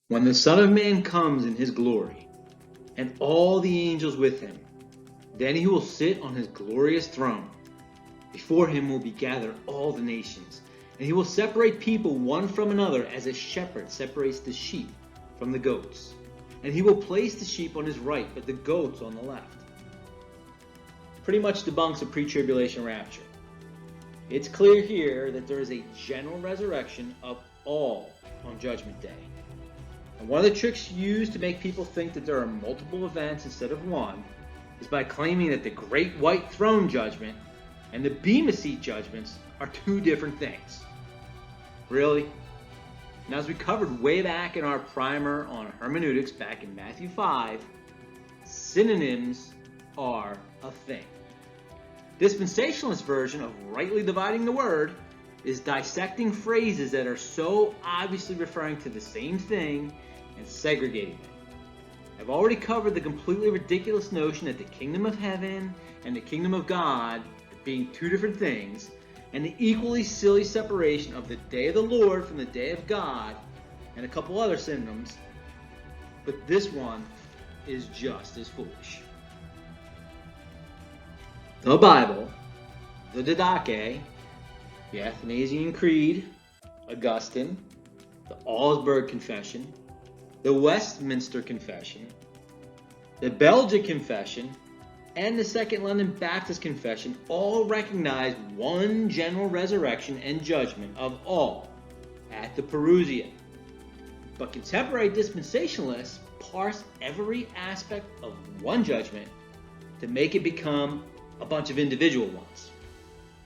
When the Son of Man comes in his glory, and all the angels with him, then he will sit on his glorious throne. Before him will be gathered all the nations, and he will separate people one from another as a shepherd separates the sheep from the goats. And he will place the sheep on his right, but the goats on the left. Pretty much debunks a pre-tribulation rapture. It's clear here that there is a general resurrection of all on Judgment Day. And one of the tricks used to make people think that there are multiple events instead of one is by claiming that the Great White Throne Judgment and the Bema Seat judgments are two different things. Really? Now, as we covered way back in our primer on hermeneutics back in Matthew 5, synonyms are a thing. Dispensationalist version of rightly dividing the word is dissecting phrases that are so obviously referring to the same thing and segregating them. I've already covered the completely ridiculous notion that the kingdom of heaven and the kingdom of God being two different things, and the equally silly separation of the day of the Lord from the day of God, and a couple other synonyms, but this one is just as foolish. The Bible, the Didache, the Athanasian Creed, Augustine, the Augsburg Confession, the Westminster Confession, the Belgic Confession, and the Second London Baptist Confession all recognize one general resurrection and judgment of all at the Parousia. But contemporary dispensationalists parse every aspect of one judgment to make it become a bunch of individual ones.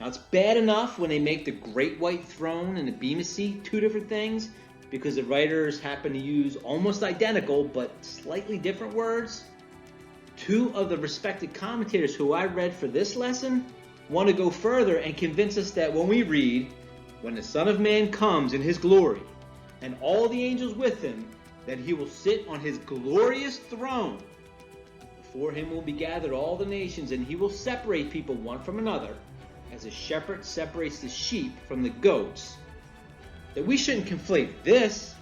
Now, it's bad enough when they make the Great White Throne and the Bema Seat two different things because the writers happen to use almost identical but slightly different words. Two of the respected commentators who I read for this lesson want to go further and convince us that when we read, when the Son of Man comes in his glory, and all the angels with him, that he will sit on his glorious throne. Before him will be gathered all the nations, and he will separate people one from another, as a shepherd separates the sheep from the goats. That we shouldn't conflate this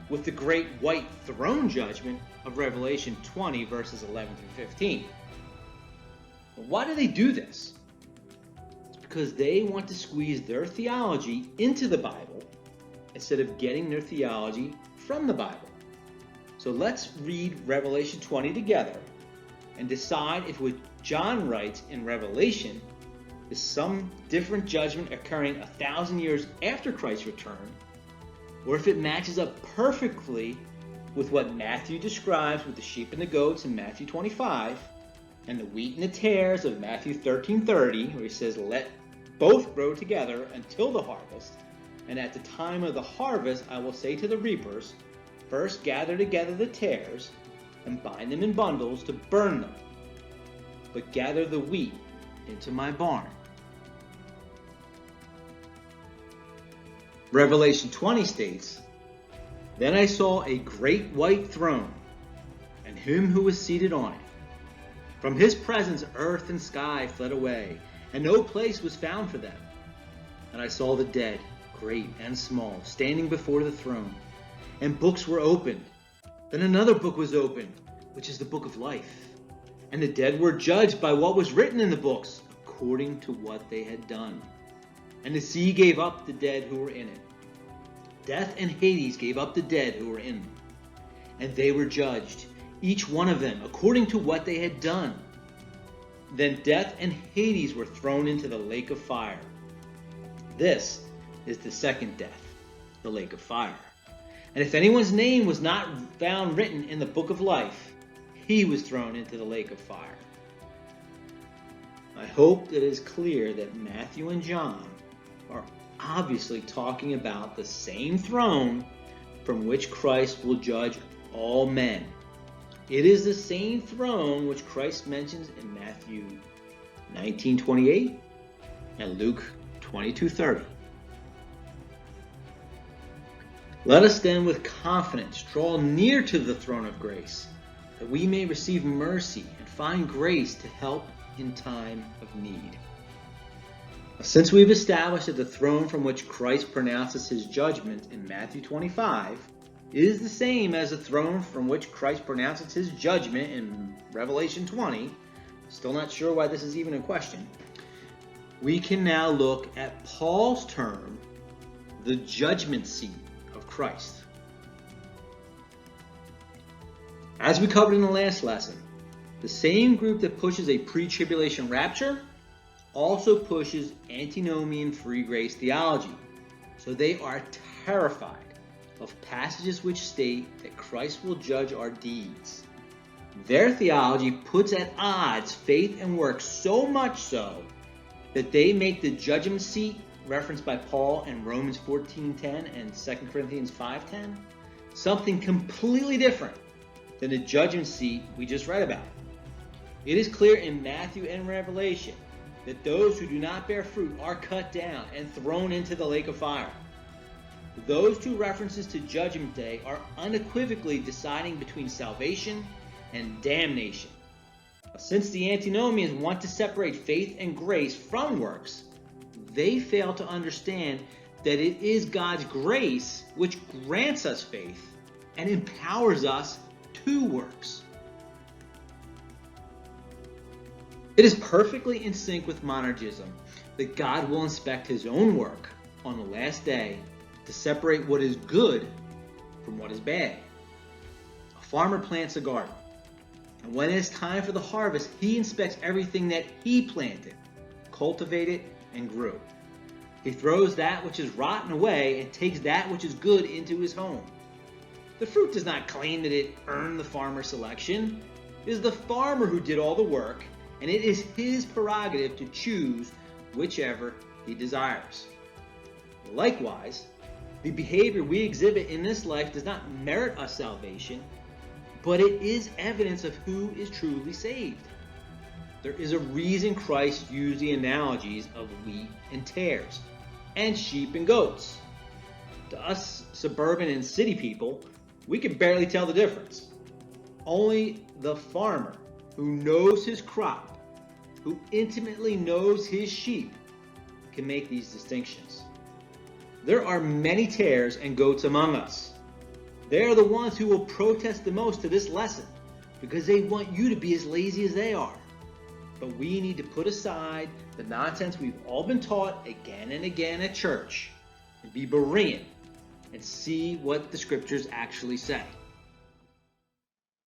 with the great white throne judgment of Revelation 20, verses 11 through 15. But why do they do this? It's because they want to squeeze their theology into the Bible instead of getting their theology from the Bible. So let's read Revelation 20 together and decide if what John writes in Revelation is some different judgment occurring 1,000 years after Christ's return, or if it matches up perfectly with what Matthew describes with the sheep and the goats in Matthew 25, and the wheat and the tares of Matthew 13:30, where he says, "Let both grow together until the harvest, and at the time of the harvest I will say to the reapers, first gather together the tares, and bind them in bundles to burn them, but gather the wheat into my barn." Revelation 20 states, "Then I saw a great white throne, and him who was seated on it. From his presence earth and sky fled away, and no place was found for them. And I saw the dead, great and small, standing before the throne, and books were opened. Then another book was opened, which is the book of life. And the dead were judged by what was written in the books, according to what they had done. And the sea gave up the dead who were in it. Death and Hades gave up the dead who were in them. And they were judged, each one of them, according to what they had done. Then death and Hades were thrown into the lake of fire. This is the second death, the lake of fire. And if anyone's name was not found written in the book of life, he was thrown into the lake of fire." I hope that it is clear that Matthew and John are obviously talking about the same throne from which Christ will judge all men. It is the same throne which Christ mentions in Matthew 19:28 and Luke 22:30. Let us then with confidence draw near to the throne of grace, that we may receive mercy and find grace to help in time of need. Since we've established that the throne from which Christ pronounces his judgment in Matthew 25 It is the same as the throne from which Christ pronounces his judgment in Revelation 20. Still not sure why this is even a question. We can now look at Paul's term, the judgment seat of Christ. As we covered in the last lesson, the same group that pushes a pre-tribulation rapture also pushes antinomian free grace theology. So they are terrified of passages which state that Christ will judge our deeds. Their theology puts at odds faith and works so much so that they make the judgment seat referenced by Paul in Romans 14:10 and 2 Corinthians 5:10 something completely different than the judgment seat we just read about. It is clear in Matthew and Revelation that those who do not bear fruit are cut down and thrown into the lake of fire. Those two references to Judgment Day are unequivocally deciding between salvation and damnation. Since the antinomians want to separate faith and grace from works, they fail to understand that it is God's grace which grants us faith and empowers us to works. It is perfectly in sync with monergism that God will inspect his own work on the last day to separate what is good from what is bad. A farmer plants a garden, and when it is time for the harvest, he inspects everything that he planted, cultivated, and grew. He throws that which is rotten away and takes that which is good into his home. The fruit does not claim that it earned the farmer's selection. It is the farmer who did all the work, and it is his prerogative to choose whichever he desires. Likewise, the behavior we exhibit in this life does not merit us salvation, but it is evidence of who is truly saved. There is a reason Christ used the analogies of wheat and tares, and sheep and goats. To us suburban and city people, we can barely tell the difference. Only the farmer who knows his crop, who intimately knows his sheep, can make these distinctions. There are many tares and goats among us. They are the ones who will protest the most to this lesson because they want you to be as lazy as they are. But we need to put aside the nonsense we've all been taught again and again at church and be Berean and see what the scriptures actually say.